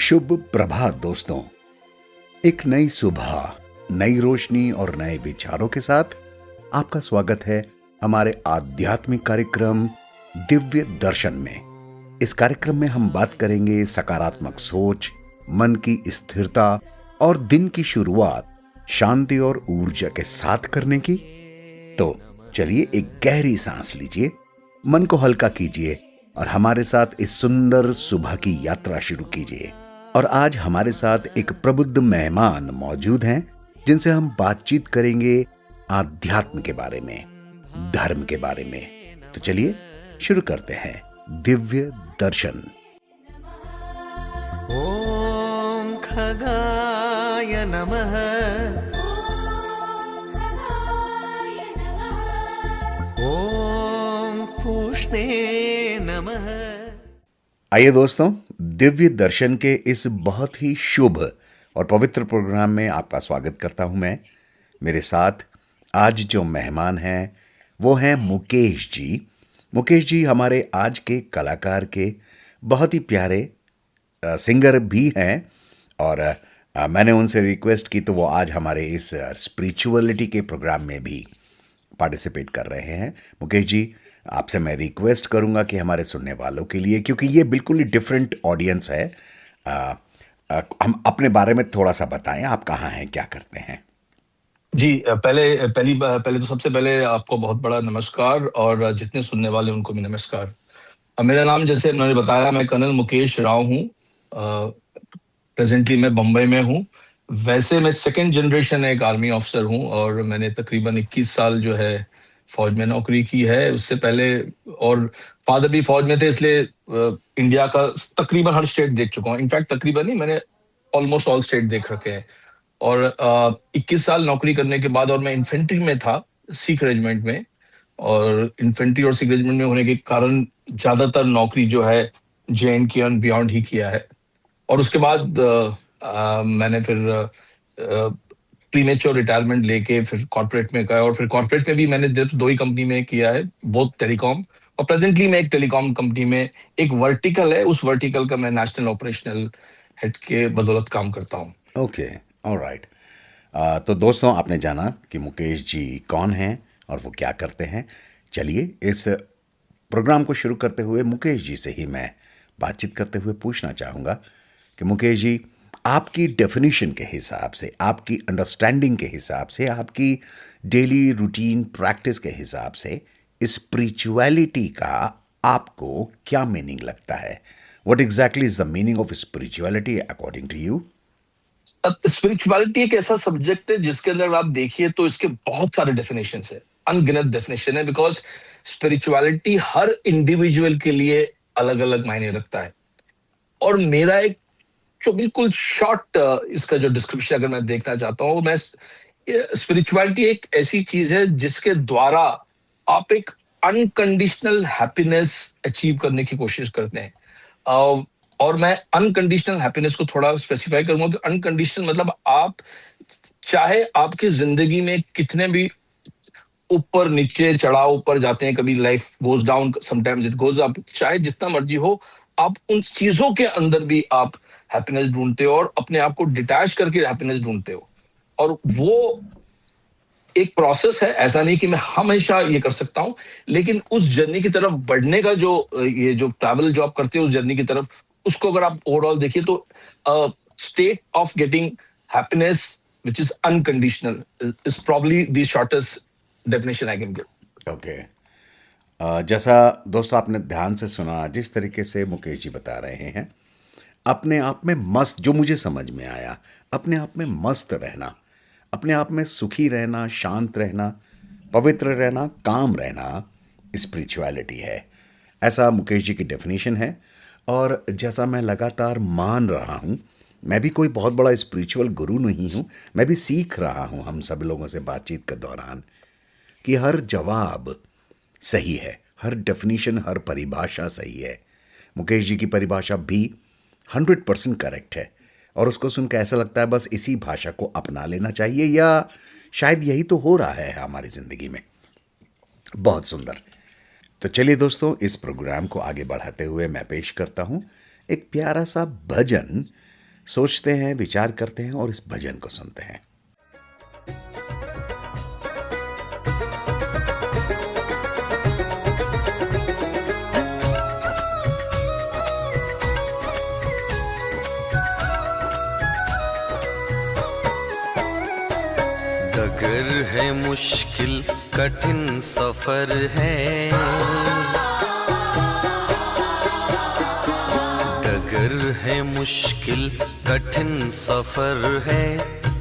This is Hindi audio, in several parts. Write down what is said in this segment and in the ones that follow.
शुभ प्रभात दोस्तों। एक नई सुबह, नई रोशनी और नए विचारों के साथ आपका स्वागत है हमारे आध्यात्मिक कार्यक्रम दिव्य दर्शन में। इस कार्यक्रम में हम बात करेंगे सकारात्मक सोच, मन की स्थिरता और दिन की शुरुआत शांति और ऊर्जा के साथ करने की। तो चलिए एक गहरी सांस लीजिए, मन को हल्का कीजिए और हमारे साथ इस सुंदर सुबह की यात्रा शुरू कीजिए। और आज हमारे साथ एक प्रबुद्ध मेहमान मौजूद हैं जिनसे हम बातचीत करेंगे आध्यात्म के बारे में, धर्म के बारे में। तो चलिए शुरू करते हैं दिव्य दर्शन। ओम खगाय नमः। ओम पूष्णे नमः। आइए दोस्तों, दिव्य दर्शन के इस बहुत ही शुभ और पवित्र प्रोग्राम में आपका स्वागत करता हूं मैं। मेरे साथ आज जो मेहमान हैं वो हैं मुकेश जी। मुकेश जी हमारे आज के कलाकार के बहुत ही प्यारे सिंगर भी हैं और मैंने उनसे रिक्वेस्ट की तो वो आज हमारे इस स्पिरिचुअलिटी के प्रोग्राम में भी पार्टिसिपेट कर रहे हैं। मुकेश जी, आपसे मैं रिक्वेस्ट करूंगा कि हमारे सुनने वालों के लिए, क्योंकि ये बिल्कुल ही डिफरेंट ऑडियंस है, हम अपने बारे में थोड़ा सा बताएं। आप कहाँ हैं, क्या करते हैं? जी, पहले तो सबसे पहले आपको बहुत बड़ा नमस्कार और जितने सुनने वाले उनको भी नमस्कार। मेरा नाम, जैसे उन्होंने बताया, मैं कर्नल मुकेश राव हूँ। प्रेजेंटली मैं बम्बई में हूँ। वैसे मैं सेकंड जनरेशन एक आर्मी ऑफिसर हूँ और मैंने तकरीबन 21 साल जो है फौज में नौकरी की है। उससे पहले, और फादर भी फौज में थे, इसलिए इंडिया का तकरीबन हर स्टेट देख चुका हूँ। इनफैक्ट तकरीबन नहीं, मैंने ऑलमोस्ट ऑल स्टेट देख रखे हैं। और 21 साल नौकरी करने के बाद, और मैं इन्फेंट्री में था, सिख रेजिमेंट में। और इन्फेंट्री और सिख रेजिमेंट में होने के कारण ज्यादातर नौकरी जो है JNK एंड बियॉन्ड ही किया है। और उसके बाद मैंने फिर प्रीमेच्योर रिटायरमेंट लेके फिर कॉर्पोरेट में गया। और फिर कॉर्पोरेट में भी मैंने सिर्फ 2 ही कंपनी में किया है, बोथ टेलीकॉम। और प्रेजेंटली मैं एक टेलीकॉम कंपनी में, एक वर्टिकल है, उस वर्टिकल का मैं नेशनल ऑपरेशनल हेड के बदौलत काम करता हूँ। Okay, alright. तो दोस्तों, आपने जाना कि मुकेश जी कौन हैं और वो क्या करते हैं। चलिए इस प्रोग्राम को शुरू करते हुए मुकेश जी से ही मैं बातचीत करते हुए पूछना चाहूँगा कि मुकेश जी, आपकी डेफिनेशन के हिसाब से, आपकी अंडरस्टैंडिंग के हिसाब से, आपकी डेली रूटीन प्रैक्टिस के हिसाब से स्पिरिचुअलिटी का आपको क्या मीनिंग लगता है? What exactly is the meaning of spirituality according to you? अब स्पिरिचुअलिटी एक ऐसा सब्जेक्ट है जिसके अंदर आप देखिए तो इसके बहुत सारे डेफिनेशन है, अनगिनत डेफिनेशन है। बिकॉज स्पिरिचुअलिटी हर इंडिविजुअल के लिए अलग अलग मायने रखता है। और मेरा एक जो बिल्कुल शॉर्ट इसका जो डिस्क्रिप्शन अगर मैं देखना चाहता हूँ, मैं स्पिरिचुअलिटी एक ऐसी चीज है जिसके द्वारा आप एक अनकंडीशनल हैप्पीनेस अचीव करने की कोशिश करते हैं। और मैं अनकंडीशनल हैप्पीनेस को थोड़ा स्पेसिफाई करूंगा कि अनकंडीशनल मतलब आप चाहे आपकी जिंदगी में कितने भी ऊपर नीचे चढ़ाव ऊपर जाते हैं, कभी life goes down, sometimes it goes up, चाहे जितना मर्जी हो, आप उन चीजों के अंदर भी आप हैप्पीनेस ढूंढते हो और अपने आप को डिटैच करके हैप्पीनेस ढूंढते हो। और वो एक प्रोसेस है, ऐसा नहीं कि मैं हमेशा ये कर सकता हूं, लेकिन उस जर्नी की तरफ बढ़ने का जो ये जो ट्रैवल जो आप करते हो उस जर्नी की तरफ, उसको अगर आप ओवरऑल देखिए तो state of getting happiness which is unconditional is probably the shortest definition I can give. Okay, जैसा दोस्तों आपने ध्यान से सुना, जिस तरीके से मुकेश जी बता रहे हैं, अपने आप में मस्त, जो मुझे समझ में आया, अपने आप में मस्त रहना, अपने आप में सुखी रहना, शांत रहना, पवित्र रहना, काम रहना स्पिरिचुअलिटी है। ऐसा मुकेश जी की डेफिनेशन है। और जैसा मैं लगातार मान रहा हूँ, मैं भी कोई बहुत बड़ा स्पिरिचुअल गुरु नहीं हूँ, मैं भी सीख रहा हूँ हम सब लोगों से बातचीत के दौरान कि हर जवाब सही है, हर डेफिनेशन, हर परिभाषा सही है। मुकेश जी की परिभाषा भी 100% करेक्ट है और उसको सुनकर ऐसा लगता है बस इसी भाषा को अपना लेना चाहिए, या शायद यही तो हो रहा है हमारी जिंदगी में। बहुत सुंदर। तो चलिए दोस्तों, इस प्रोग्राम को आगे बढ़ाते हुए मैं पेश करता हूं एक प्यारा सा भजन सोचते हैं, विचार करते हैं और इस भजन को सुनते हैं। डगर है मुश्किल कठिन सफर है, डगर है मुश्किल कठिन सफर है,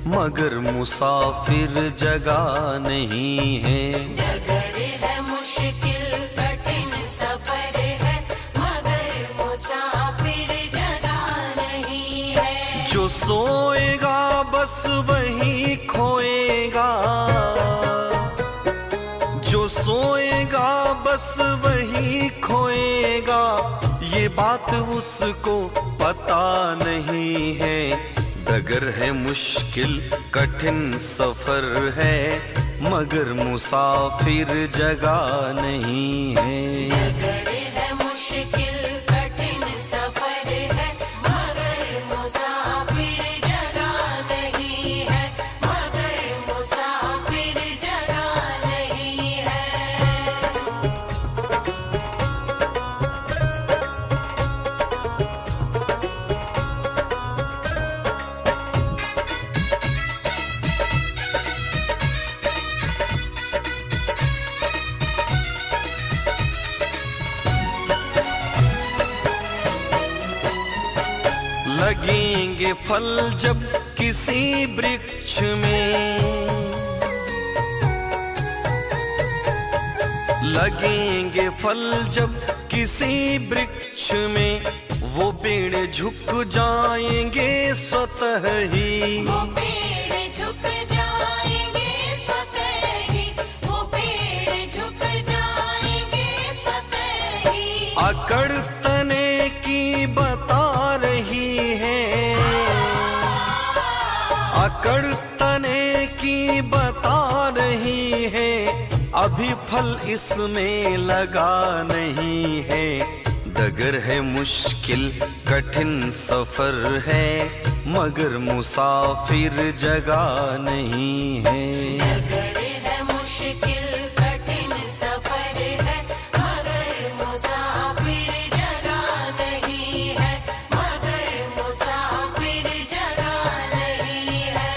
मगर मुसाफिर जगह नहीं है। डगर है मुश्किल कठिन सफर है, मगर मुसाफिर जगह नहीं है। जो सोएगा बस वही खोएगा, जो सोएगा बस वही खोएगा, ये बात उसको पता नहीं है। डगर है मुश्किल कठिन सफर है, मगर मुसाफिर जगह नहीं है। डगर है मुश्किल कठिन सफर है, मगर मुसाफिर जगह नहीं है, मगर मुसाफिर जगह नहीं है। लगेंगे फल जब किसी वृक्ष में, लगेंगे फल जब किसी वृक्ष में, वो पेड़ झुक जाएंगे स्वतः ही। वो पेड़ झुक जाएंगे स्वतः ही, वो पेड़ झुक जाएंगे स्वतः ही। अकड़ तने की बता रही है, अकड़ तने की बता रही है, अभी फल इसमें लगा नहीं है। डगर है मुश्किल कठिन सफर है, मगर मुसाफिर जगह नहीं है। डगर है मुश्किल कठिन सफर है, मगर मुसाफिर जगह नहीं है, मगर मुसाफिर जगह नहीं है।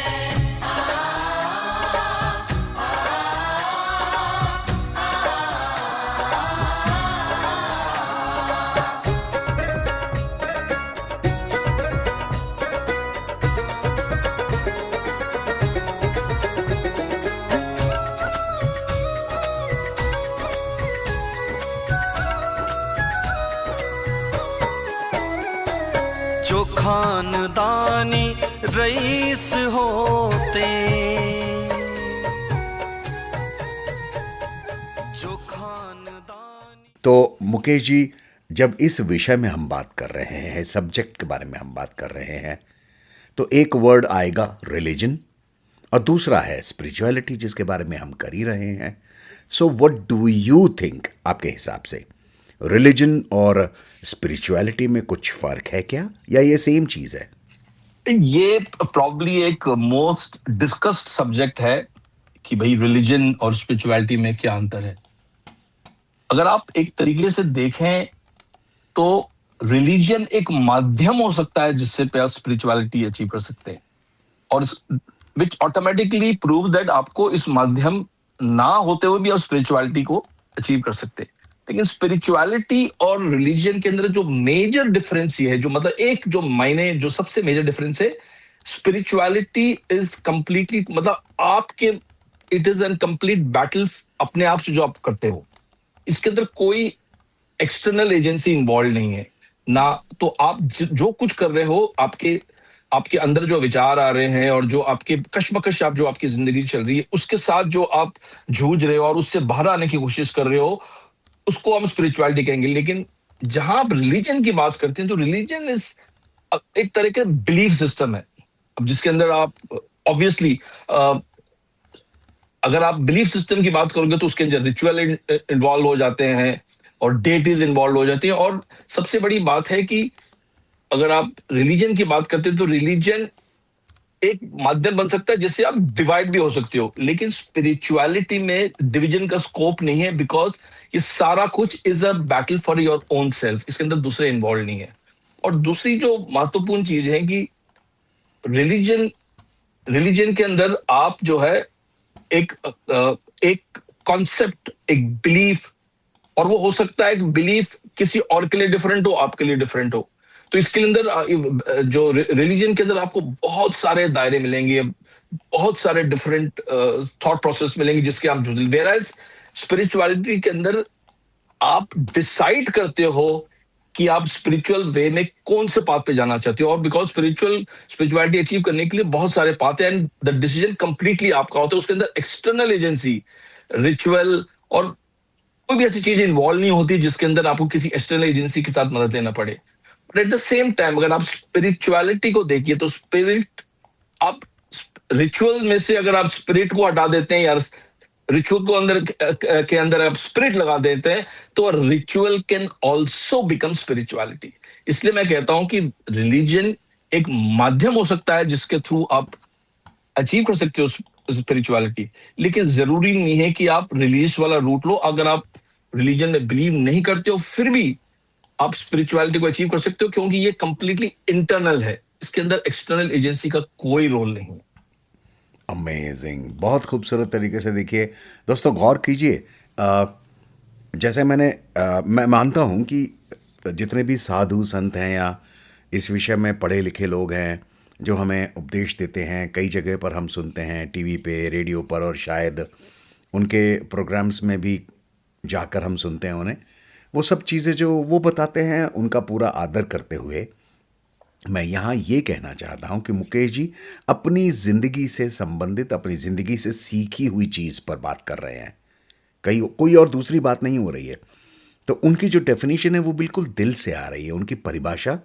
जो खानदानी रईस होते, जो खानदानी। तो मुकेश जी, जब इस विषय में हम बात कर रहे हैं, सब्जेक्ट के बारे में हम बात कर रहे हैं, तो एक वर्ड आएगा रिलीजन और दूसरा है स्पिरिचुअलिटी, जिसके बारे में हम कर ही रहे हैं। So what do you think, आपके हिसाब से रिलीजन और स्पिरिचुअलिटी में कुछ फर्क है क्या, या ये सेम चीज है? ये प्रॉब्ली एक मोस्ट डिस्कस्ड सब्जेक्ट है कि भाई रिलीजन और स्पिरिचुअलिटी में क्या अंतर है। अगर आप एक तरीके से देखें तो रिलीजन एक माध्यम हो सकता है जिससे पे आप स्पिरिचुअलिटी अचीव कर सकते हैं, और विच ऑटोमेटिकली प्रूव दैट आपको इस माध्यम ना होते हुए भी आप स्पिरिचुअलिटी को अचीव कर सकते हैं। लेकिन स्पिरिचुअलिटी और रिलीजन के अंदर जो मेजर डिफरेंस ये है, जो मतलब एक जो मायने जो सबसे मेजर डिफरेंस है, स्पिरिचुअलिटी इज कंप्लीटली मतलब आपके it is an complete battle अपने आप से जो आप करते हो। इसके अंदर कोई एक्सटर्नल एजेंसी इन्वॉल्व नहीं है ना, तो आप जो कुछ कर रहे हो, आपके अंदर जो विचार आ रहे हैं और जो आपके कश्मकश आप जो आपकी जिंदगी चल रही है उसके साथ जो आप जूझ रहे हो और उससे बाहर आने की कोशिश कर रहे हो, उसको हम स्पिरिचुअलिटी कहेंगे। लेकिन जहां आप रिलीजन की बात करते हैं तो रिलीजन इज एक तरह का बिलीफ सिस्टम है, अब जिसके अंदर आप ऑब्वियसली अगर आप बिलीफ सिस्टम की बात करोगे तो उसके अंदर रिचुअल इन्वॉल्व हो जाते हैं और डेटीज इन्वॉल्व हो जाती हैं। और सबसे बड़ी बात है कि अगर आप रिलीजन की बात करते हैं तो रिलीजन एक माध्यम बन सकता है जिससे आप डिवाइड भी हो सकते हो, लेकिन स्पिरिचुअलिटी में डिवीजन का स्कोप नहीं है, बिकॉज ये सारा कुछ is a battle for your own self, इसके अंदर दूसरे इन्वॉल्व नहीं है। और दूसरी जो महत्वपूर्ण चीज है कि रिलीजन रिलीजन के अंदर आप जो है एक एक कॉन्सेप्ट, एक बिलीफ, और वो हो सकता है एक बिलीफ किसी और के लिए डिफरेंट हो, आपके लिए डिफरेंट हो। तो इसके अंदर जो रिलीजन के अंदर आपको बहुत सारे दायरे मिलेंगे, बहुत सारे डिफरेंट थॉट प्रोसेस मिलेंगे जिसके आप जुड़े। वेयरएज स्पिरिचुअलिटी के अंदर आप डिसाइड करते हो कि आप स्पिरिचुअल वे में कौन से पाथ पे जाना चाहते हो, और बिकॉज स्पिरिचुअलिटी अचीव करने के लिए बहुत सारे पाथ हैं, एंड द डिसीजन कंप्लीटली आपका होता है। उसके अंदर एक्सटर्नल एजेंसी, रिचुअल और कोई भी ऐसी चीज इन्वॉल्व नहीं होती जिसके अंदर आपको किसी एक्सटर्नल एजेंसी के साथ मदद लेना पड़े। But at the same time अगर आप स्पिरिचुअलिटी को देखिए तो स्पिरिट, आप रिचुअल में से अगर आप स्पिरिट को हटा देते हैं, या रिचुअल को अंदर के अंदर आप स्पिरिट लगा देते हैं, तो ritual can also become spirituality. इसलिए मैं कहता हूं कि रिलीजन एक माध्यम हो सकता है जिसके थ्रू आप अचीव कर सकते हो स्पिरिचुअलिटी, लेकिन जरूरी नहीं है कि आप रिलीजियस वाला रूट लो। अगर आप रिलीजन में बिलीव नहीं करते हो फिर भी आप स्पिरिचुअलिटी को अचीव कर सकते हो, क्योंकि ये कंप्लीटली इंटरनल है, इसके अंदर एक्सटर्नल एजेंसी का कोई रोल नहीं है। अमेजिंग, बहुत खूबसूरत तरीके से। देखिए दोस्तों, गौर कीजिए, जैसे मैं मानता हूँ कि जितने भी साधु संत हैं या इस विषय में पढ़े लिखे लोग हैं जो हमें उपदेश देते हैं, कई जगह पर हम सुनते हैं, टीवी पे, रेडियो पर, और शायद उनके प्रोग्राम्स में भी जाकर हम सुनते हैं उन्हें। वो सब चीज़ें जो वो बताते हैं उनका पूरा आदर करते हुए मैं यहाँ ये कहना चाहता हूँ कि मुकेश जी अपनी ज़िंदगी से संबंधित, अपनी ज़िंदगी से सीखी हुई चीज़ पर बात कर रहे हैं, कोई और दूसरी बात नहीं हो रही है। तो उनकी जो डेफिनेशन है वो बिल्कुल दिल से आ रही है, उनकी परिभाषा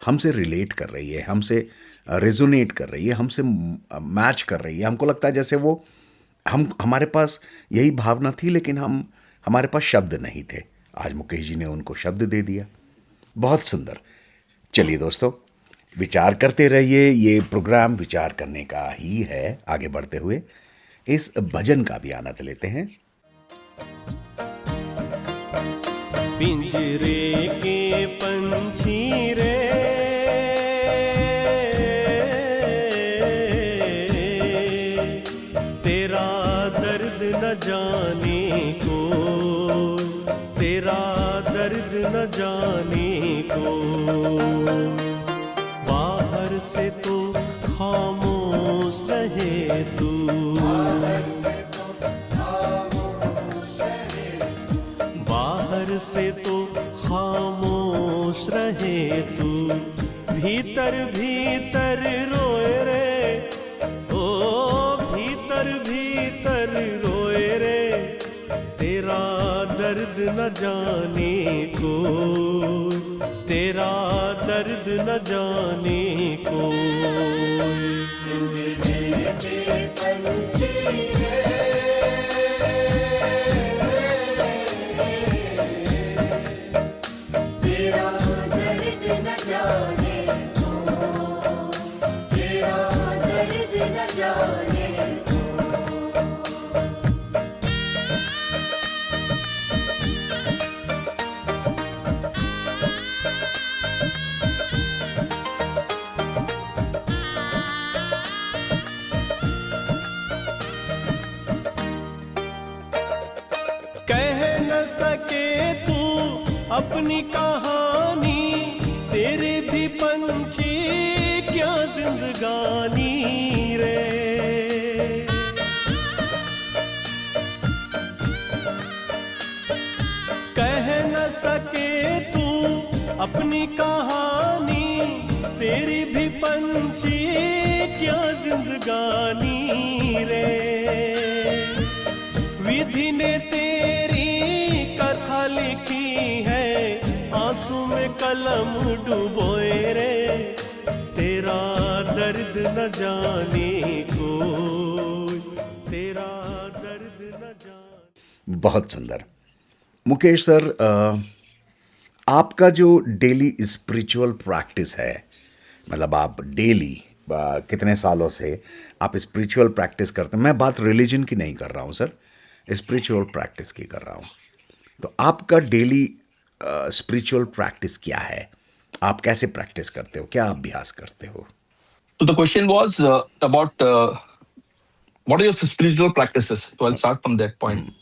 हमसे रिलेट कर रही है, हमसे रेजोनेट कर रही है, हमसे मैच कर रही है। हमको लगता है जैसे वो हमारे पास यही भावना थी, लेकिन हमारे पास शब्द नहीं थे। आज मुकेश जी ने उनको शब्द दे दिया। बहुत सुंदर। चलिए दोस्तों, विचार करते रहिए, ये प्रोग्राम विचार करने का ही है। आगे बढ़ते हुए इस भजन का भी आनंद लेते हैं। पिंजरे के पंछी रे, तेरा दर्द न जाने को, तेरा दर्द न जाने को। बाहर से तो खामोश रहे तू, बाहर से तो खामोश रहे तू, भीतर भीतर रोए रे, ओ भीतर भीतर रोए रे, तेरा दर्द न जाने को, तेरा दर्द न जाने को। कह न सके तू अपनी कहानी, तेरे भी पंछी क्या जिंदगानी रे। कह न सके तू अपनी कहानी, तेरी भी पंछी क्या जिंदगानी रे। विधि ने तेरी कथा लिखी है, आंसू में कलम डुबोए रे, तेरा दर्द न जाने को, तेरा दर्द न जाने। बहुत सुंदर। मुकेश सर, आपका जो डेली स्पिरिचुअल प्रैक्टिस है, मतलब आप डेली कितने सालों से आप स्पिरिचुअल प्रैक्टिस करते हैं? मैं बात रिलीजन की नहीं कर रहा हूँ सर, स्पिरिचुअल प्रैक्टिस की कर रहा हूँ। तो आपका डेली स्पिरिचुअल प्रैक्टिस क्या है? आप कैसे प्रैक्टिस करते हो, क्या अभ्यास करते हो? So the question was about what are your spiritual practices? So I'll start from that point.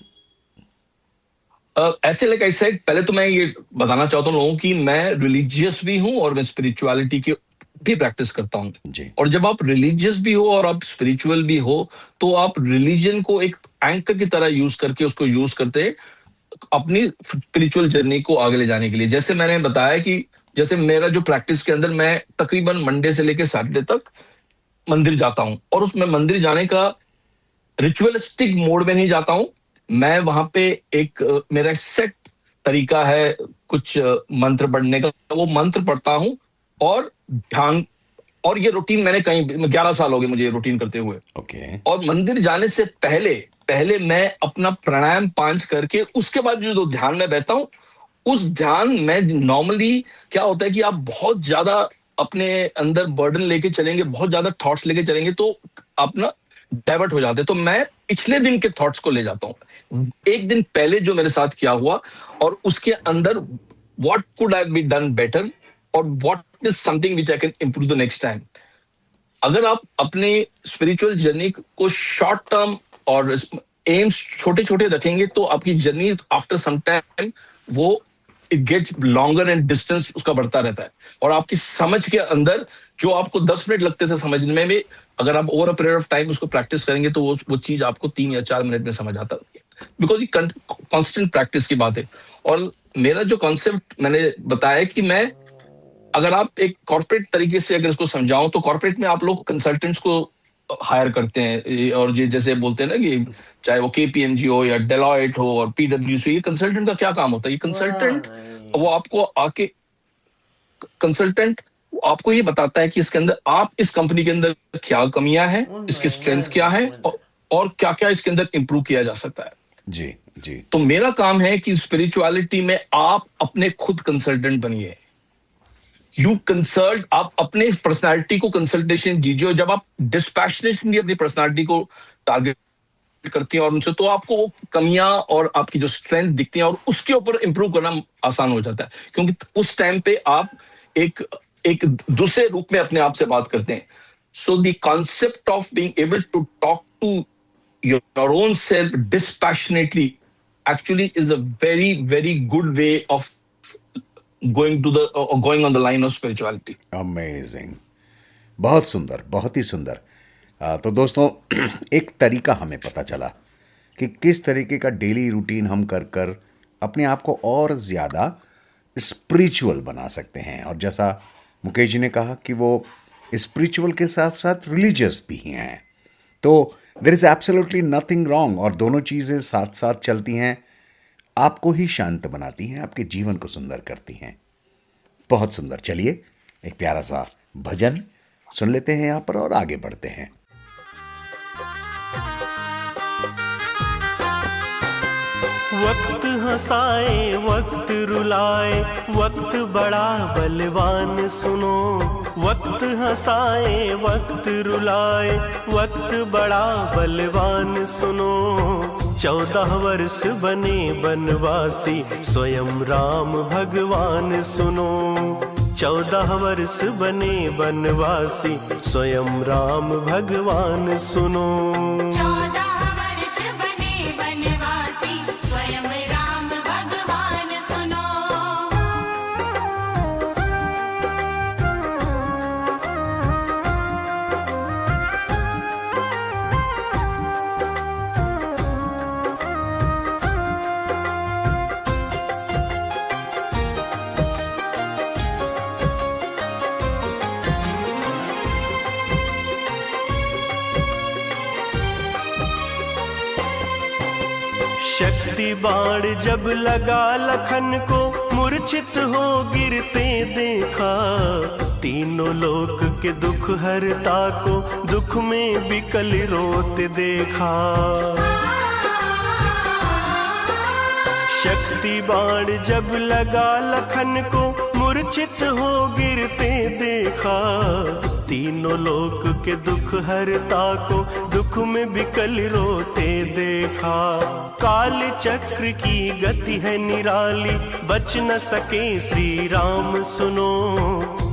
ऐसे लाइक आई सेड, पहले तो मैं ये बताना चाहता हूँ लोगों की मैं रिलीजियस भी हूँ और मैं स्पिरिचुअलिटी की भी प्रैक्टिस करता हूँ। जी। और जब आप रिलीजियस भी हो और आप स्पिरिचुअल भी हो तो आप रिलीजन को एक एंकर की तरह यूज करके उसको यूज करते हैं अपनी स्पिरिचुअल जर्नी को आगे ले जाने के लिए। जैसे मैंने बताया कि जैसे मेरा जो प्रैक्टिस के अंदर मैं तकरीबन मंडे से लेकर सैटरडे तक मंदिर जाता हूं और उसमें मंदिर जाने का रिचुअलिस्टिक मोड में नहीं जाता हूं। मैं वहां पे एक मेरा सेट तरीका है कुछ मंत्र पढ़ने का, वो मंत्र पढ़ता हूं और ध्यान, और ये रूटीन मैंने कहीं 11 साल हो गए मुझे ये रूटीन करते हुए। ओके। और मंदिर जाने से पहले मैं अपना प्राणायाम 5 करके उसके बाद जो ध्यान में बैठता हूं, उस ध्यान में नॉर्मली क्या होता है कि आप बहुत ज्यादा अपने अंदर बर्डन लेके चलेंगे, बहुत ज्यादा थॉट्स लेके चलेंगे तो अपना डाइवर्ट हो जाते हैं। तो मैं पिछले दिन के थॉट्स को ले जाता हूं, एक दिन पहले जो मेरे साथ क्या हुआ और उसके अंदर what could I be done better और what is something which I can improve the next time. अगर आप अपने स्पिरिचुअल जर्नी को शॉर्ट टर्म और एम्स छोटे छोटे रखेंगे तो आपकी जर्नी आफ्टर सम टाइम वो it gets longer and distance उसका बढ़ता रहता है। और आपकी समझ के अंदर जो आपको 10 मिनट लगते थे समझने में, अगर आप over a period of time उसको प्रैक्टिस करेंगे तो वो चीज आपको 3 या 4 मिनट में समझ आता है, बिकॉज ये कांस्टेंट प्रैक्टिस की बात है। और मेरा जो कॉन्सेप्ट मैंने बताया कि मैं, अगर आप एक कॉर्पोरेट तरीके से अगर इसको समझाऊं तो कॉर्पोरेट में आप लोग कंसल्टेंट्स को हायर करते हैं और ये जैसे बोलते हैं ना कि चाहे वो केपीएमजी हो या डेलॉयट हो और पीडब्ल्यूसी, ये कंसल्टेंट का क्या काम होता है? ये कंसल्टेंट वो आपको आके कंसल्टेंट आपको ये बताता है कि इसके अंदर आप इस कंपनी के अंदर क्या कमियां हैं, इसके स्ट्रेंथ्स क्या है और क्या क्या इसके अंदर इंप्रूव किया जा सकता है। जी जी। तो मेरा काम है कि स्पिरिचुअलिटी में आप अपने खुद कंसल्टेंट बनिए। यू कंसल्ट, आप अपने पर्सनालिटी को कंसल्टेशन दीजिए। जब आप डिस्पैशनेटली अपनी पर्सनालिटी को टारगेट करती हैं और उनसे, तो आपको वो कमियां और आपकी जो स्ट्रेंथ दिखती हैं और उसके ऊपर इंप्रूव करना आसान हो जाता है, क्योंकि उस टाइम पे आप एक दूसरे रूप में अपने आप से बात करते हैं। So the concept of being able to talk to your own self dispassionately actually is a very very good way of going on the line of spirituality. Amazing, बहुत सुंदर, बहुत ही सुंदर। तो दोस्तों एक तरीका हमें पता चला कि किस तरीके का डेली रूटीन हम कर कर अपने आप को और ज़्यादा स्पिरिचुअल बना सकते हैं। और जैसा मुकेश जी ने कहा कि वो स्पिरिचुअल के साथ साथ रिलीजियस भी हैं, तो there is absolutely nothing wrong, और दोनों चीज़ें साथ साथ चलती हैं, आपको ही शांत बनाती हैं, आपके जीवन को सुंदर करती हैं। बहुत सुंदर। चलिए एक प्यारा सा भजन सुन लेते हैं यहाँ पर और आगे बढ़ते हैं। वक्त हंसाए वक्त रुलाए वक्त बड़ा बलवान सुनो, वक्त हंसाए वक्त रुलाए वक्त बड़ा बलवान सुनो। 14 वर्ष बने बनवासी स्वयं राम भगवान सुनो, 14 वर्ष बने बनवासी स्वयं राम भगवान सुनो। 14 वर्ष बने बनवासी स्वयं राम भगवान सुनो। शक्ति बाण जब लगा लखन को मूर्छित हो गिरते देखा, तीनों लोक के दुख हरता को दुख में बिकल रोते देखा। शक्ति बाण जब लगा लखन को मूर्छित हो गिरते देखा, तीनों लोक के दुख हरता को दुख में विकल रोते देखा। काल चक्र की गति है निराली, बच न सके श्री राम सुनो,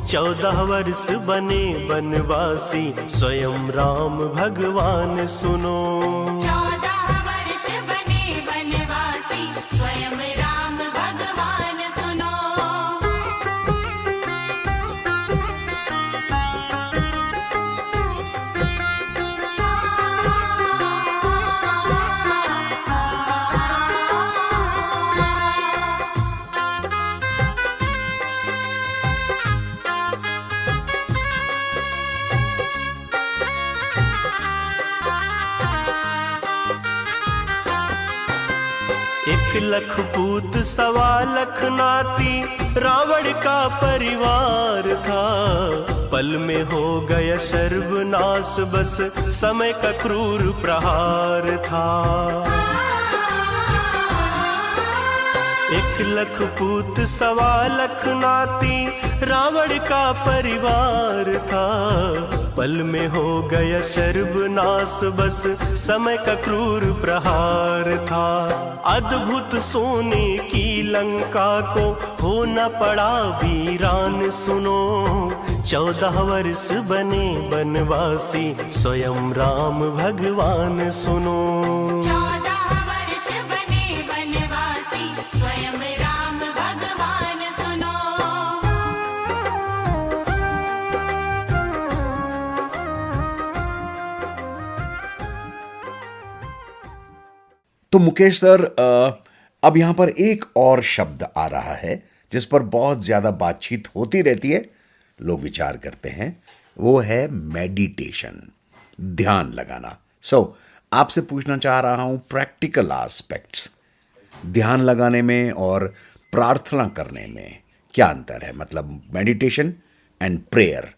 14 वर्ष बने बनवासी स्वयं राम भगवान सुनो। 14 वर्ष बने बनवासी स्वयं राम भगवान सुनो। एक लख पूत 1.25 लाख नाती रावण का परिवार था, पल में हो गया सर्वनाश बस समय का क्रूर प्रहार था। 1 लख पूत 1.25 लाख नाती रावण का परिवार था, पल में हो गया सर्वनाश बस समय का क्रूर प्रहार था। अद्भुत सोने की लंका को हो न पड़ा वीरान सुनो, 14 वर्ष बने बनवासी स्वयं राम भगवान सुनो। 14 वर्ष बने बनवासी स्वयं राम भगवान सुनो। तो मुकेश सर, अब यहाँ पर एक और शब्द आ रहा है जिस पर बहुत ज़्यादा बातचीत होती रहती है, लोग विचार करते हैं, वो है मेडिटेशन, ध्यान लगाना। आपसे पूछना चाह रहा हूँ प्रैक्टिकल एस्पेक्ट्स, ध्यान लगाने में और प्रार्थना करने में क्या अंतर है? मतलब meditation and prayer,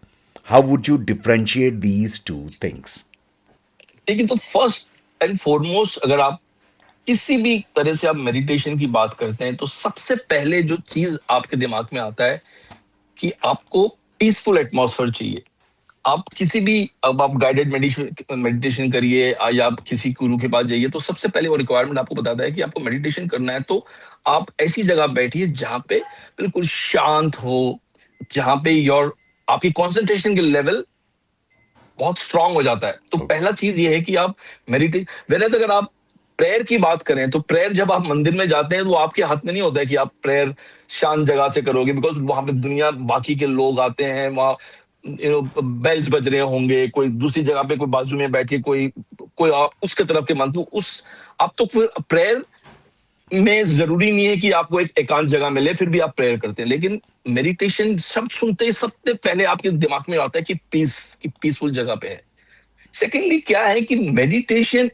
how would you differentiate these two things? देखिए, तो फर्स्ट एंड फॉरमोस्ट अगर आप किसी भी तरह से आप मेडिटेशन की बात करते हैं तो सबसे पहले जो चीज आपके दिमाग में आता है कि आपको पीसफुल एटमॉस्फेयर चाहिए। आप किसी भी, अब आप गाइडेड मेडिटेशन करिए या आप किसी गुरु के पास जाइए, तो सबसे पहले वो रिक्वायरमेंट आपको बताता है कि आपको मेडिटेशन करना है तो आप ऐसी जगह बैठिए जहां पे बिल्कुल शांत हो, जहां पे आपकी कॉन्सेंट्रेशन के लेवल बहुत स्ट्रांग हो जाता है। तो पहला चीज ये है कि आप अगर आप प्रेयर की बात करें तो प्रेयर जब आप मंदिर में जाते हैं तो आपके हाथ में नहीं होता है कि आप प्रेयर शांत जगह से करोगे, बिकॉज वहां पे दुनिया बाकी के लोग आते हैं, वहां बेल्स बज रहे होंगे, कोई दूसरी जगह पे कोई बाजू में बैठे कोई उसके तरफ के मंत्र आप तो फिर प्रेयर में जरूरी नहीं है कि आपको एक एकांत जगह मिले, फिर भी आप प्रेयर करते हैं। लेकिन मेडिटेशन शब्द सुनते ही सबसे पहले आपके दिमाग में आता है कि पीसफुल जगह पे है। सेकेंडली क्या है कि मेडिटेशन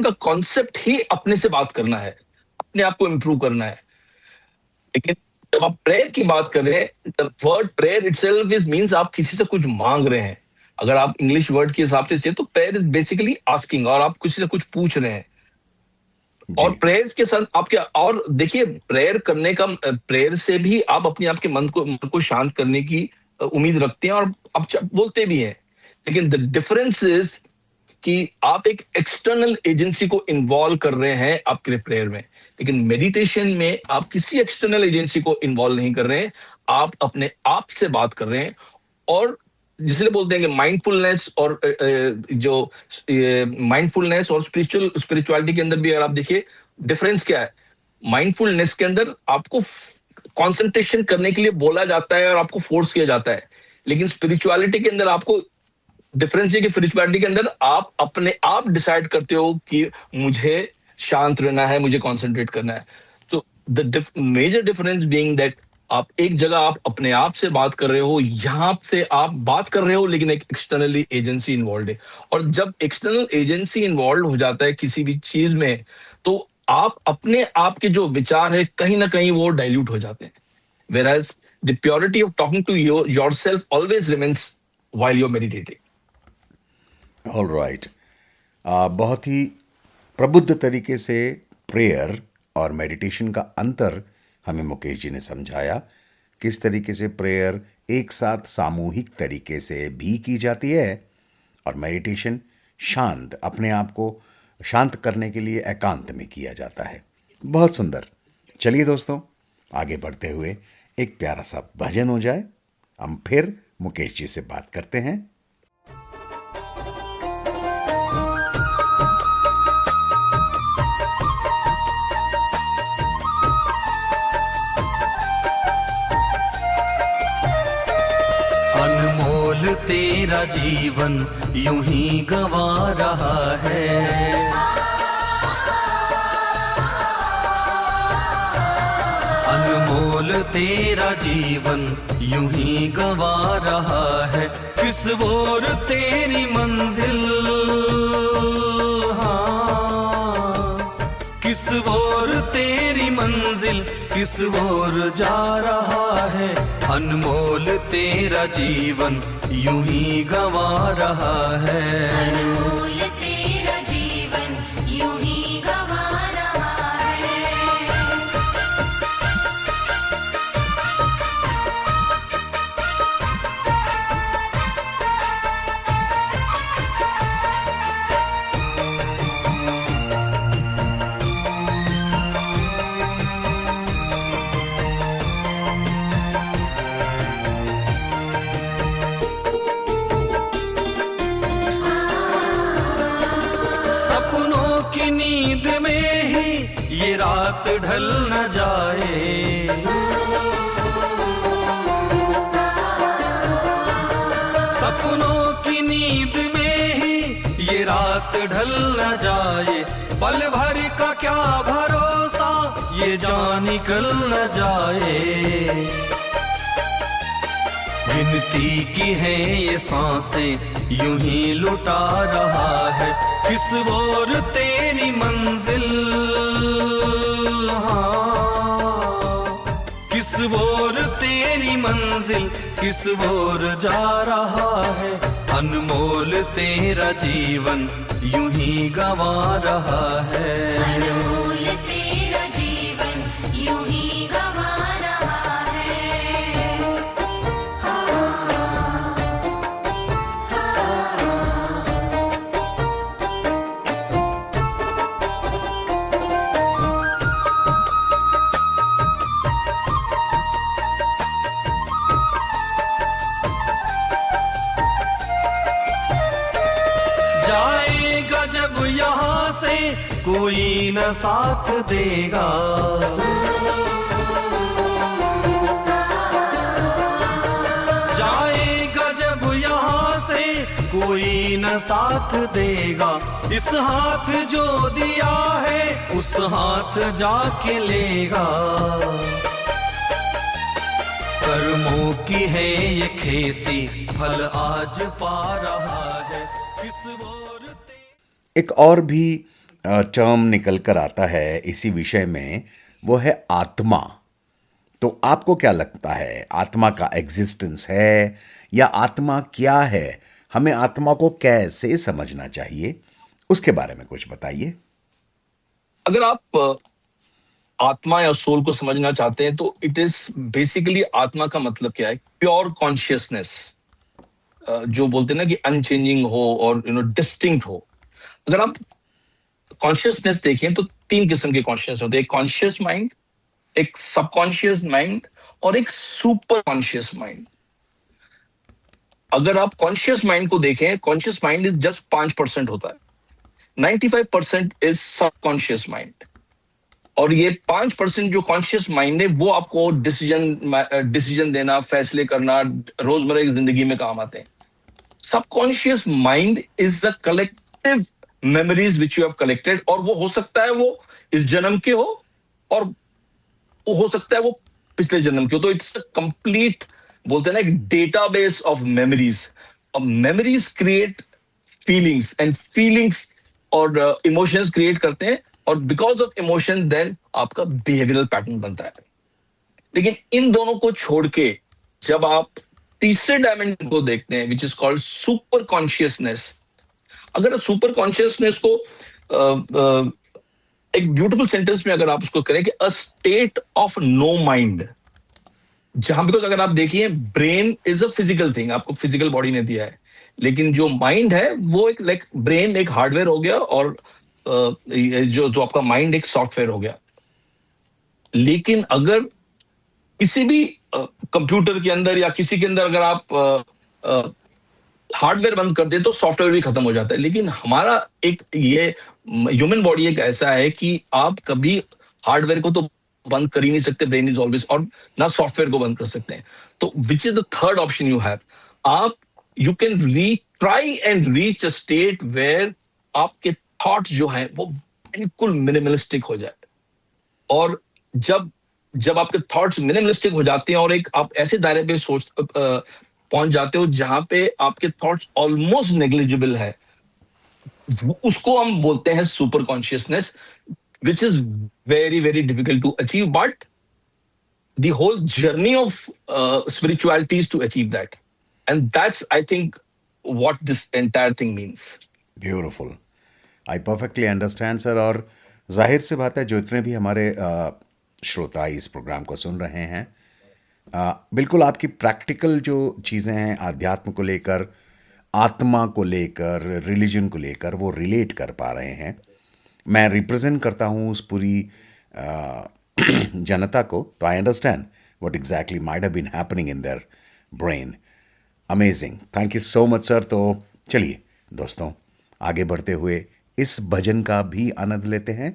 का कॉन्सेप्ट ही अपने से बात करना है, अपने आप को इंप्रूव करना है। लेकिन जब आप प्रेयर की बात कर रहे हैं, the word prayer itself is means आप किसी से कुछ मांग रहे हैं। अगर आप इंग्लिश वर्ड के हिसाब से तो प्रेयर इज बेसिकली आस्किंग, और आप किसी से कुछ पूछ रहे हैं। और प्रेयर के साथ आपके, और देखिए प्रेयर करने का, प्रेयर से भी आप अपने आप के मन को शांत करने की उम्मीद रखते हैं और आप बोलते भी हैं। लेकिन द डिफरेंस इज कि आप एक एक्सटर्नल एजेंसी को इन्वॉल्व कर रहे हैं आपके प्रेयर में। लेकिन मेडिटेशन में आप किसी एक्सटर्नल एजेंसी को इन्वॉल्व नहीं कर रहे हैं, आप अपने आप से बात कर रहे हैं। और जिसलिए बोलते हैं कि माइंडफुलनेस और माइंडफुलनेस और स्पिरिचुअलिटी के अंदर भी अगर आप देखिए डिफरेंस क्या है। माइंडफुलनेस के अंदर आपको कंसंट्रेशन करने के लिए बोला जाता है और आपको फोर्स किया जाता है, लेकिन स्पिरिचुअलिटी के अंदर आपको डिफरेंस है कि स्पिरिचुअलिटी के अंदर आप अपने आप डिसाइड करते हो कि मुझे शांत रहना है, मुझे कंसंट्रेट करना है। तो the major difference being that आप एक जगह आप अपने आप से बात कर रहे हो, यहां से आप बात कर रहे हो लेकिन एक एक्सटर्नली एजेंसी इन्वॉल्व है। और जब एक्सटर्नल एजेंसी इन्वॉल्व हो जाता है किसी भी चीज में, तो आप अपने आप के जो विचार है कहीं ना कहीं वो डाइल्यूट हो जाते हैं। Whereas the purity of talking to yourself always remains while you're meditating. All right, बहुत ही प्रबुद्ध तरीके से प्रेयर और मेडिटेशन का अंतर हमें मुकेश जी ने समझाया। किस तरीके से प्रेयर एक साथ सामूहिक तरीके से भी की जाती है और मेडिटेशन शांत, अपने आप को शांत करने के लिए एकांत में किया जाता है। बहुत सुंदर। चलिए दोस्तों, आगे बढ़ते हुए एक प्यारा सा भजन हो जाए, हम फिर मुकेश जी से बात करते हैं। अनमोल तेरा जीवन यूं ही गंवा रहा है। अनमोल तेरा जीवन यूं ही गंवा रहा है। किस ओर तेरी मंजिल, हाँ, किस ओर तेरी मंजिल, किस ओर जा रहा है। अनमोल तेरा जीवन यूं ही गंवा रहा है। अनमोल तेरा जीवन यूं ही गंवा रहा है। सपनों की नींद में ही ये रात ढल न जाए। सपनों की नींद में ही ये रात ढल न जाए। पल भर का क्या भरोसा, ये जान निकल न जाए। गिनती की है ये सांसें यूं ही लुटा रहा है। किस ओर तेरी मंजिल, हाँ, किस ओर तेरी मंजिल, किस ओर जा रहा है। अनमोल तेरा जीवन यूं ही गंवा रहा है। अनमोल तेरा जीवन यूं ही गंवा रहा है। जाएगा जब यहाँ से कोई न साथ देगा। जाएगा जब यहाँ से कोई न साथ देगा। इस हाथ जो दिया है उस हाथ जाके लेगा। कर्मों की है ये खेती, फल आज पा रहा है। किस ओर एक और भी टर्म निकल कर आता है इसी विषय में, वो है आत्मा। तो आपको क्या लगता है, आत्मा का एग्जिस्टेंस है या आत्मा क्या है? हमें आत्मा को कैसे समझना चाहिए, उसके बारे में कुछ बताइए। अगर आप आत्मा या सोल को समझना चाहते हैं तो इट इज बेसिकली, आत्मा का मतलब क्या है? प्योर कॉन्शियसनेस, जो बोलते हैं ना कि अनचेंजिंग हो और डिस्टिंक्ट हो। अगर आप कॉन्शियसनेस देखें तो 3 किस्म के कॉन्शियस होते हैं। एक कॉन्शियस माइंड, एक सबकॉन्शियस माइंड और एक सुपर कॉन्शियस माइंड। अगर आप कॉन्शियस माइंड को देखें, कॉन्शियस माइंड इज जस्ट 5% होता है। 95% इज सबकॉन्शियस माइंड। और ये 5% जो कॉन्शियस माइंड है वो आपको डिसीजन देना, फैसले करना, रोजमर्रा की जिंदगी में काम आते हैं। Subconscious mind is the collective memories which you have collected, और वो हो सकता है वो इस जन्म के हो और वो हो सकता है वो पिछले जन्म के हो। तो इट्स अ कंप्लीट, बोलते हैं ना, एक डेटाबेस ऑफ मेमोरीज। अब memories create feelings and feelings और इमोशंस क्रिएट करते हैं, और बिकॉज ऑफ इमोशन देन आपका बिहेवियरल पैटर्न बनता है। लेकिन इन दोनों को छोड़ के जब आप तीसरे डायमेंशन को देखते हैं, which is called super consciousness, अगर सुपर कॉन्शियसनेस को एक ब्यूटीफुल सेंटेंस में अगर आप उसको करें कि a state of no mind, जहां बिकॉज अगर आप देखिए brain is a physical thing, आपको फिजिकल बॉडी ने दिया है, लेकिन जो माइंड है वो एक लाइक ब्रेन एक हार्डवेयर हो गया और ये जो जो आपका माइंड एक सॉफ्टवेयर हो गया। लेकिन अगर किसी भी कंप्यूटर के अंदर या किसी के अंदर अगर आप हार्डवेयर बंद कर दे तो सॉफ्टवेयर भी खत्म हो जाता है, लेकिन हमारा एक ये ह्यूमन बॉडी एक ऐसा है कि आप कभी हार्डवेयर को तो बंद कर ही नहीं सकते, ब्रेन इज ऑलवेज, और ना सॉफ्टवेयर को बंद कर सकते हैं। तो which is the third option you have, आप you can try and reach a state where आपके थॉट्स जो हैं वो बिल्कुल मिनिमलिस्टिक हो जाए। और जब जब आपके थॉट्स मिनिमलिस्टिक हो जाते हैं और एक आप ऐसे दायरे पे सोच पहुंच जाते हो जहां पे आपके थॉट्स ऑलमोस्ट नेग्लिजिबल है, उसको हम बोलते हैं super consciousness, which is very very difficult to achieve, but the whole journey of spirituality is to achieve that, and that's I think what this entire thing means. Beautiful, I perfectly understand sir. और जाहिर सी बात है जो इतने भी हमारे श्रोता इस प्रोग्राम को सुन रहे हैं, बिल्कुल आपकी प्रैक्टिकल जो चीज़ें हैं आध्यात्म को लेकर, आत्मा को लेकर, रिलीजन को लेकर, वो रिलेट कर पा रहे हैं। मैं रिप्रेजेंट करता हूँ उस पूरी जनता को, तो I understand what exactly might have been happening in their brain. Amazing, thank you so much sir. तो चलिए दोस्तों, आगे बढ़ते हुए इस भजन का भी आनंद लेते हैं।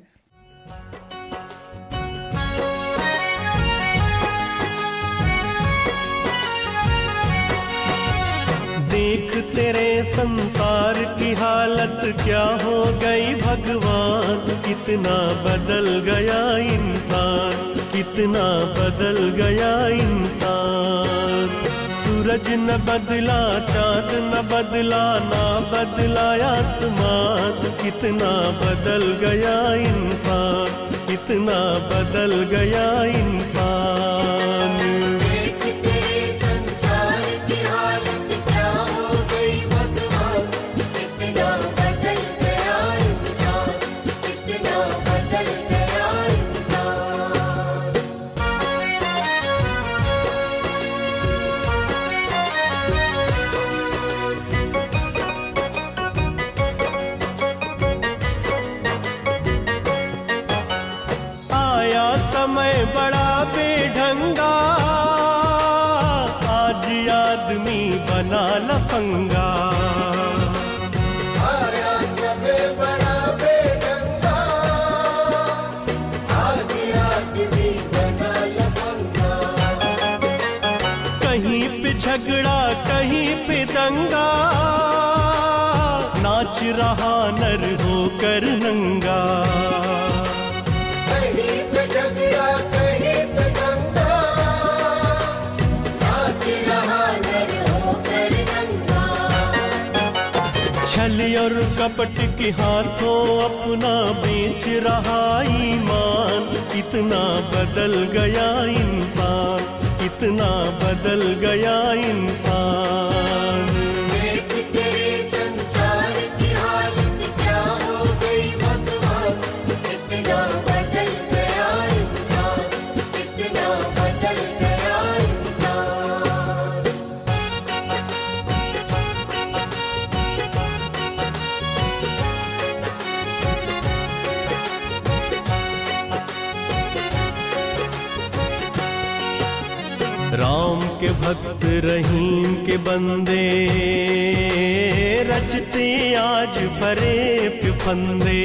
देख तेरे संसार की हालत क्या हो गई भगवान, कितना बदल गया इंसान, कितना बदल गया इंसान। सूरज न बदला, चांद न बदला, ना बदला आसमान, कितना बदल गया इंसान, कितना बदल गया इंसान। समय बड़ा बेढंगा, आज आदमी बना लफंगा। आया समय बड़ा बेढंगा, आज आदमी बना लफंगा। कहीं पे झगड़ा, कहीं पे दंगा, नाच रहा नर होकर नंगा। छल और कपट के हाथों अपना बेच रहा ईमान, कितना बदल गया इंसान, कितना बदल गया इंसान। देख तेरे संसार की हालत क्या हो गई भगवान, कितना बदल गया इंसान, कितना बदल गया इंसान। राम के भक्त रहीम के बंदे, रचते आज भरे पे फंदे।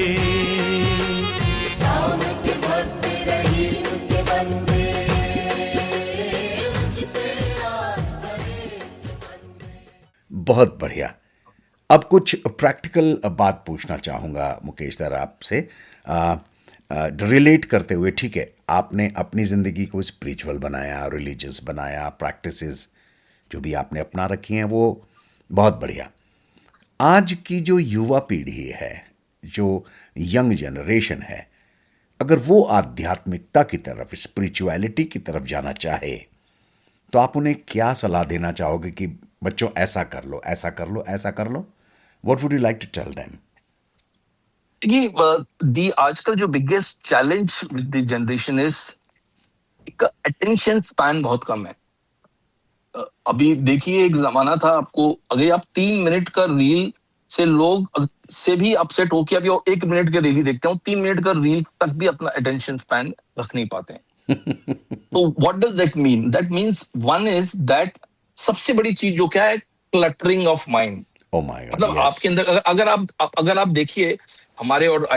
राम के भक्त रहीम के बंदे, रचते आज भरे पे फंदे। बहुत बढ़िया। अब कुछ प्रैक्टिकल बात पूछना चाहूँगा मुकेश सर आपसे, रिलेट करते हुए। ठीक है, आपने अपनी ज़िंदगी को स्पिरिचुअल बनाया, रिलीजियस बनाया, प्रैक्टिसेस जो भी आपने अपना रखी हैं वो बहुत बढ़िया। आज की जो युवा पीढ़ी है, जो यंग जनरेशन है, अगर वो आध्यात्मिकता की तरफ, स्पिरिचुअलिटी की तरफ जाना चाहे, तो आप उन्हें क्या सलाह देना चाहोगे कि बच्चों ऐसा कर लो, ऐसा कर लो, ऐसा कर लो? What would you like to tell them? कि दी आजकल जो biggest challenge with the generation is attention span बहुत कम है। अभी देखिए, एक जमाना था, आपको अगर आप 3 मिनट का रील से लोग से भी अपसेट हो कि अभी वो 1 मिनट के रील ही देखते हैं, 3 मिनट का रील तक भी अपना अटेंशन स्पैन रख नहीं पाते हैं। तो what does that mean? That means one is that सबसे बड़ी चीज जो क्या है, cluttering of mind. Oh my God, मतलब आपके अंदर अगर आप देखिए हमारे और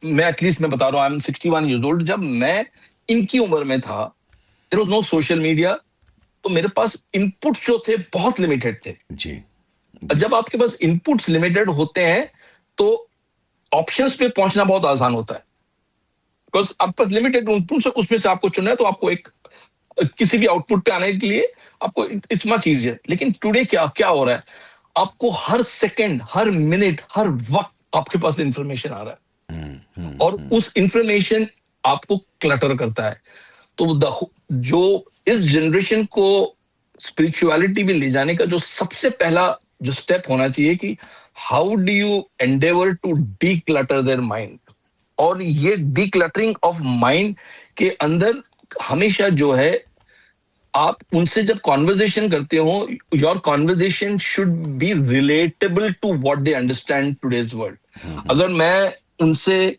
मैं एटलीस्ट मैं बता रहा हूँ, आई एम 61 years old। जब मैं इनकी उम्र में था, there was no social media, तो मेरे पास इनपुट्स जो थे बहुत लिमिटेड थे। जी जब आपके पास इनपुट्स लिमिटेड होते हैं तो ऑप्शंस पे पहुंचना बहुत आसान होता है, बिकॉज आपके पास लिमिटेड इनपुट्स है, उसमें से आपको चुनना है, तो आपको एक किसी भी आउटपुट पे आने के लिए आपको इट्स मच इजियर। लेकिन टुडे क्या क्या हो रहा है, आपको हर सेकंड, हर मिनट, हर वक्त आपके पास इंफॉर्मेशन आ रहा है, और उस इंफॉर्मेशन आपको क्लटर करता है। तो जो इस जनरेशन को स्पिरिचुअलिटी में ले जाने का जो सबसे पहला जो स्टेप होना चाहिए कि how do you endeavour to declutter their mind. और ये डीक्लटरिंग ऑफ माइंड के अंदर हमेशा जो है, आप उनसे जब कॉन्वर्जेशन करते हो, your conversation should be relatable to what they understand today's world. अगर मैं उनसे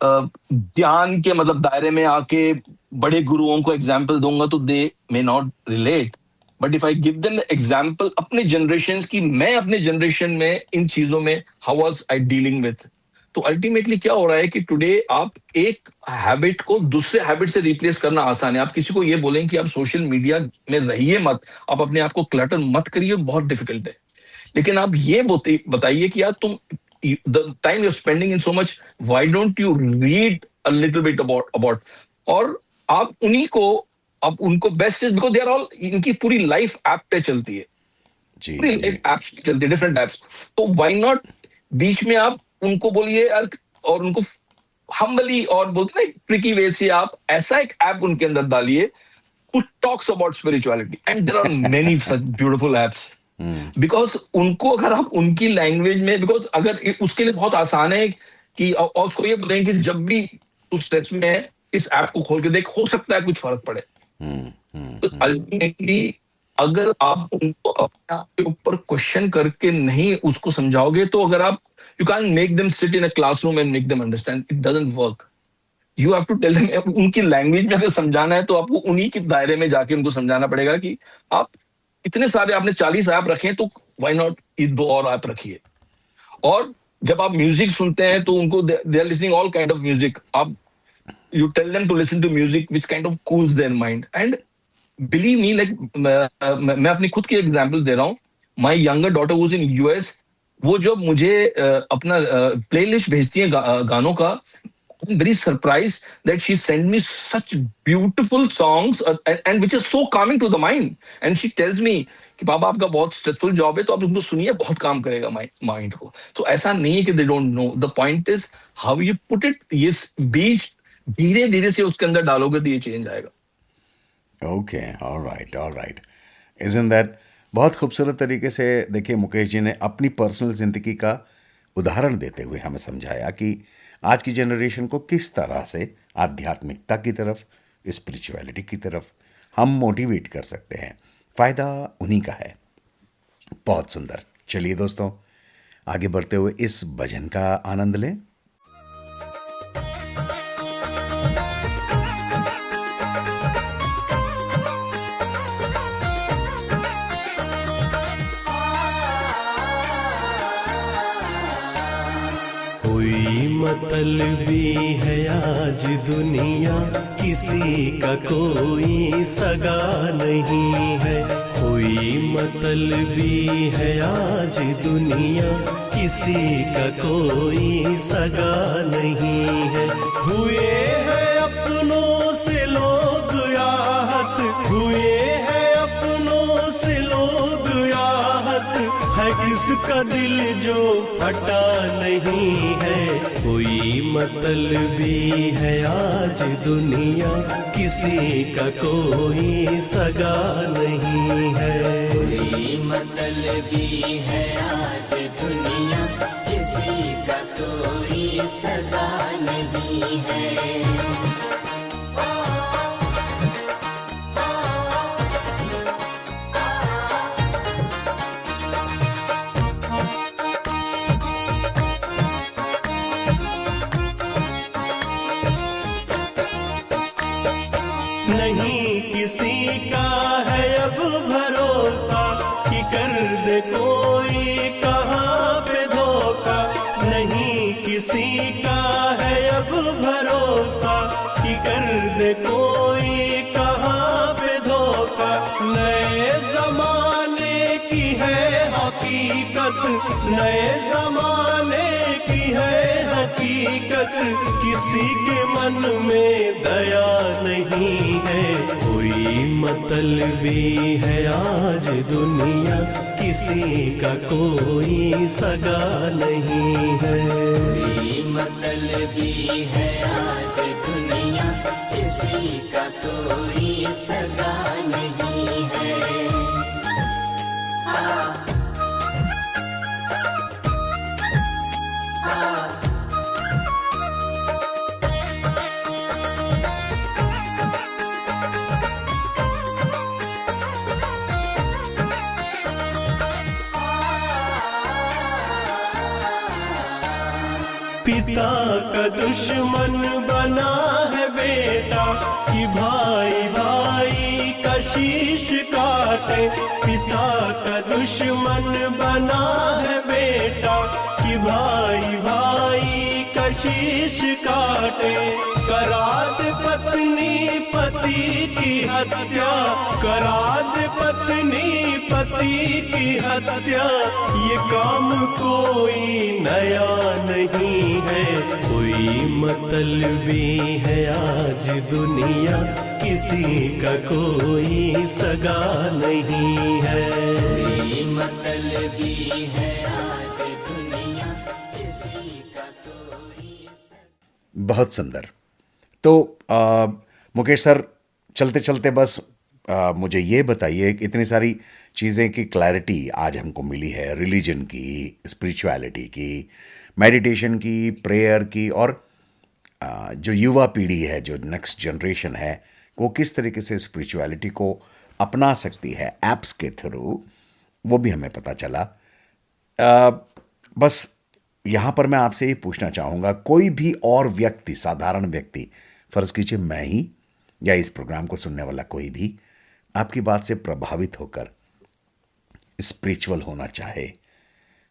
ज्ञान के मतलब दायरे में आके बड़े गुरुओं को एग्जाम्पल दूंगा तो they may not relate, but if I give them example अपने जनरेशन की, मैं अपने जनरेशन में इन चीजों में how was I dealing with, तो अल्टीमेटली क्या हो रहा है कि टुडे आप एक हैबिट को दूसरे हैबिट से रिप्लेस करना आसान है। आप किसी को ये बोलें कि आप सोशल मीडिया में रहिए मत, आप अपने आप को क्लटर मत करिए, बहुत डिफिकल्ट है। लेकिन आप ये बताइए कि यार तुम the time you spending in so much, why don't you read a little bit about, और आप उन्हीं को, अब उनको best is because they are all, इनकी पूरी लाइफ ऐप पे चलती है, जी पूरी लाइफ ऐप्स पे चलती है, डिफरेंट ऐप्स। तो व्हाई नॉट बीच में आप उनको बोलिए यार, और उनको हम्बली और बोलते हैं ट्रिकी वे से आप ऐसा एक ऐप उनके अंदर डालिए which talks about spirituality, and there are many such beautiful apps, because उनको अगर आप उनकी लैंग्वेज में, बिकॉज अगर उसके लिए बहुत आसान है कि, और उसको ये बताएं कि जब भी उस स्ट्रेस में है, इस ऐप को खोल के देख, हो सकता है कुछ फर्क पड़े। तो अल्टीमेटली अगर आप उनको अपने आप के ऊपर क्वेश्चन करके नहीं उसको समझाओगे, तो अगर आप, you can make them sit in a classroom and make them understand, it doesn't work. You have to tell them उनकी लैंग्वेज में, अगर समझाना है तो आपको उन्हीं के दायरे में जाके उनको समझाना पड़ेगा कि आप इतने सारे, आपने 40 ऐप रखे, तो व्हाई नॉट ये 2 और ऐप रखिए। और जब आप म्यूजिक सुनते हैं तो उनको, they are listening all kind of music, आप you tell them to listen to music which kind of cools their mind, and believe me, like मैं अपनी खुद की एग्जांपल दे रहा हूँ। my younger daughter who's in US, वो जब मुझे अपना प्लेलिस्ट भेजती है गानों का, I'm very surprised that she sent me such beautiful songs and which is so calming to the mind, and she tells me कि पापा आपका बहुत स्ट्रेसफुल जॉब है, तो आप उनको सुनिए, बहुत काम करेगा माइंड को। तो ऐसा नहीं है कि they don't know, the point is how you put it, ये बीज धीरे धीरे से उसके अंदर डालोगे तो ये चेंज आएगा। Okay, alright. इज़न्ट दैट बहुत खूबसूरत तरीके से देखिए, मुकेश जी ने अपनी पर्सनल ज़िंदगी का उदाहरण देते हुए हमें समझाया कि आज की जनरेशन को किस तरह से आध्यात्मिकता की तरफ, स्पिरिचुअलिटी की तरफ हम मोटिवेट कर सकते हैं। फ़ायदा उन्हीं का है। बहुत सुंदर। चलिए दोस्तों, आगे बढ़ते हुए इस भजन का आनंद लें। कोई मतलबी है आज दुनिया, किसी का कोई सगा नहीं है। कोई मतलबी है आज दुनिया, किसी का कोई सगा नहीं है। हुए हैं अपनों से लोग आहत, हुए हैं अपनों से लोग आहत, है किसका दिल जो फटा नहीं है। कोई मतलबी है आज दुनिया, किसी का कोई सगा नहीं है। कोई मतलबी है आज दुनिया, किसी का कोई है। नहीं किसी का है अब भरोसा कि कर दे कोई कहाँ पे धोखा। नहीं किसी का है अब भरोसा कि कर दे कोई कहाँ पे धोखा। नए जमाने की है हकीकत, नए जमाने की है हकीकत। किसी के मन में दया नहीं है, कोई मतलबी है आज दुनिया, किसी का कोई सगा नहीं है। कोई मतलबी है आज दुनिया, किसी का कोई सगा नहीं है। पिता का दुश्मन बना है बेटा कि भाई भाई का शीश काटे। पिता का दुश्मन बना है बेटा कि भाई भाई का शीश काटे। कराद पत्नी पति की हत्या, कराद पत्नी पति की हत्या। ये काम कोई नया नहीं है, कोई मतलबी है आज दुनिया, किसी का कोई सगा नहीं है। कोई मतलबी है आज दुनिया, किसी का कोई बहुत सुंदर। तो मुकेश सर, चलते चलते बस मुझे ये बताइए कि इतनी सारी चीज़ें की क्लैरिटी आज हमको मिली है, रिलीजन की, स्पिरिचुअलिटी की, मेडिटेशन की, प्रेयर की, और जो युवा पीढ़ी है, जो नेक्स्ट जनरेशन है, वो किस तरीके से स्पिरिचुअलिटी को अपना सकती है ऐप्स के थ्रू, वो भी हमें पता चला। बस यहाँ पर मैं आपसे ये पूछना चाहूँगा, कोई भी और व्यक्ति, साधारण व्यक्ति, फ़र्ज़ कीजिए मैं ही या इस प्रोग्राम को सुनने वाला कोई भी आपकी बात से प्रभावित होकर स्पिरिचुअल होना चाहे,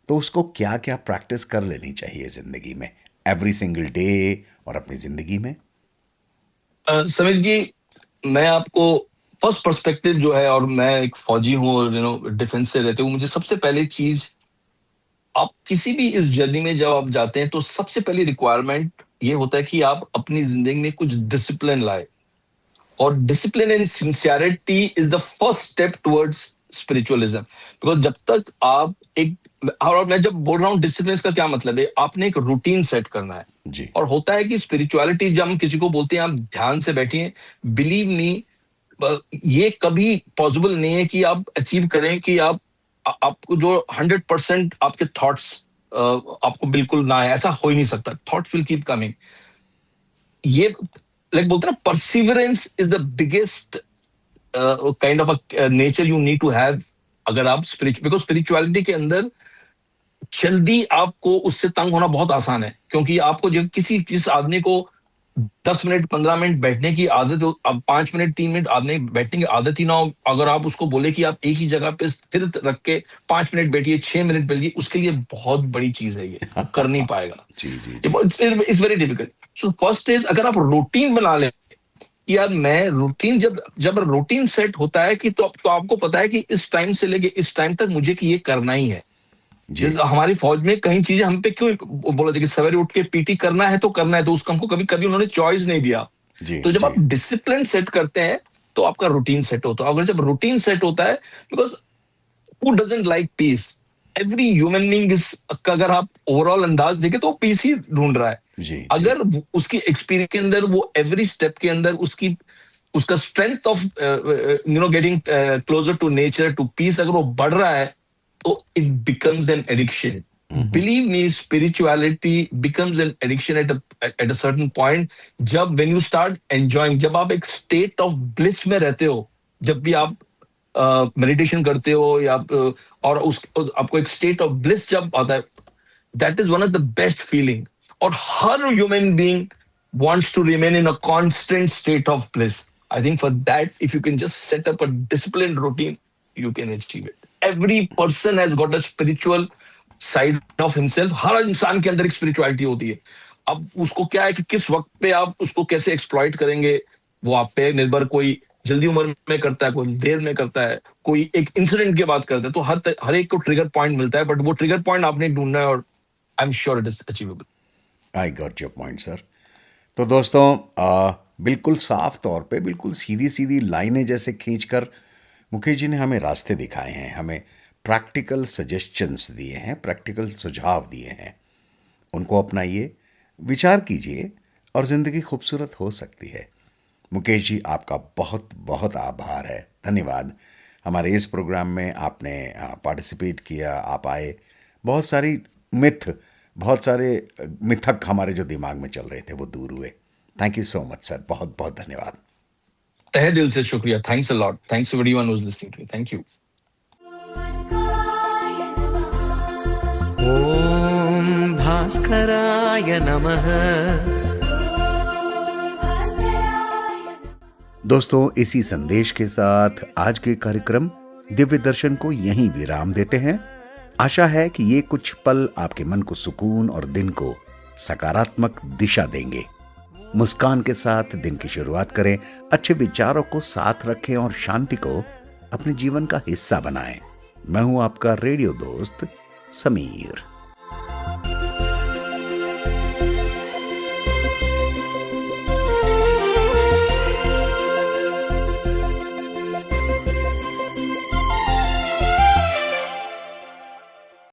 तो उसको क्या क्या प्रैक्टिस कर लेनी चाहिए ज़िंदगी में, एवरी सिंगल डे और अपनी ज़िंदगी में? समीर जी, मैं आपको फर्स्ट पर्सपेक्टिव जो है, और मैं एक फौजी हूँ और डिफेंस से रहते हूँ, मुझे सबसे पहले चीज, आप किसी भी इस जर्नी में जब आप जाते हैं तो सबसे पहली रिक्वायरमेंट ये होता है कि आप अपनी जिंदगी में कुछ डिसिप्लिन लाए। और discipline and sincerity is the first step towards spiritualism. Because जब तक आप एक, और मैं जब बोल रहा हूँ डिसिप्लिन का क्या मतलब है, आपने एक रूटीन सेट करना है जी। और होता है कि स्पिरिचुअलिटी जब हम किसी को बोलते हैं आप ध्यान से बैठिए, बिलीव मी, ये कभी पॉसिबल नहीं है कि आप अचीव करें कि आपको जो 100% आपके थॉट्स आपको बिल्कुल ना है, ऐसा हो ही नहीं सकता। Thoughts will keep coming. ये लाइक बोलते हैं ना, perseverance is the biggest kind of a nature you need to have अगर आप बिकॉज स्पिरिचुअलिटी के अंदर जल्दी आपको उससे तंग होना बहुत आसान है। क्योंकि आपको जब जिस आदमी को 10 मिनट 15 मिनट बैठने की आदत हो, अब 5 मिनट 3 मिनट आदमी बैठने की आदत ही ना हो, अगर आप उसको बोले कि आप एक ही जगह पे स्थिर रख के 5 मिनट बैठिए, 6 मिनट बैठिए, उसके लिए बहुत बड़ी चीज है, ये वो कर नहीं पाएगा। जी जी। It's very difficult. So first is, अगर आप रूटीन बना लें कि यार मैं रूटीन, जब रूटीन सेट होता है कि तो आपको पता है कि इस टाइम से लेके इस टाइम तक मुझे कि ये करना ही है। हमारी फौज में कई चीजें हम पे क्यों बोला था कि सवेरे उठ के पीटी करना है तो करना है, तो उसको हमको कभी उन्होंने चॉइस नहीं दिया। तो जब आप डिसिप्लिन सेट करते हैं तो आपका रूटीन सेट होता है। अगर जब रूटीन सेट होता है, because who doesn't like peace, every human being is, अगर आप ओवरऑल अंदाज देखें तो पीस ही ढूंढ रहा है। अगर उसकी एक्सपीरियंस के अंदर वो एवरी स्टेप के अंदर उसका strength of getting closer to nature to peace अगर वो बढ़ रहा है तो it becomes an addiction. Believe me, spirituality becomes an addiction at a certain point. जब when you start enjoying, जब आप एक state of bliss में रहते हो, जब भी आप मेडिटेशन करते हो या और उस आपको एक state of bliss जब आता है, that is one of the best feeling. और हर human being wants to remain in a constant state of bliss. I think for that, if you can just set up a disciplined routine, you can achieve it. Every person has got a spiritual side of himself. हर इंसान के अंदर एक spirituality होती है. अब उसको क्या है कि किस वक्त पे आप उसको कैसे exploit करेंगे, वो आप पे निर्भर. कोई जल्दी उम्र में करता है, कोई देर में करता है, कोई एक इंसिडेंट के बाद करता है. तो हर एक को ट्रिगर पॉइंट मिलता है, बट वो ट्रिगर पॉइंट आपने ढूंढना है और I am sure it is achievable. I got your point sir. तो दोस्तों बिल्कुल साफ तौर पे, बिल्कुल सीधी सीधी लाइनें जैसे खींचकर मुकेश जी ने हमें रास्ते दिखाए हैं, हमें प्रैक्टिकल सजेशंस दिए हैं, प्रैक्टिकल सुझाव दिए हैं. उनको अपनाइए, विचार कीजिए और ज़िंदगी खूबसूरत हो सकती है. मुकेश जी, आपका बहुत बहुत आभार है, धन्यवाद. हमारे इस प्रोग्राम में आपने पार्टिसिपेट किया, आप आए. बहुत सारे मिथक हमारे जो दिमाग में चल रहे थे वो दूर हुए. Thank you so much sir, बहुत बहुत धन्यवाद. तहे दिल से शुक्रिया. Thanks a lot. Thanks everyone who is listening to me. Thank you. ॐ भास्कराय नमः. दोस्तों, इसी संदेश के साथ आज के कार्यक्रम दिव्य दर्शन को यहीं विराम देते हैं. आशा है कि ये कुछ पल आपके मन को सुकून और दिन को सकारात्मक दिशा देंगे. मुस्कान के साथ दिन की शुरुआत करें, अच्छे विचारों को साथ रखें और शांति को अपने जीवन का हिस्सा बनाएं. मैं हूं आपका रेडियो दोस्त समीर.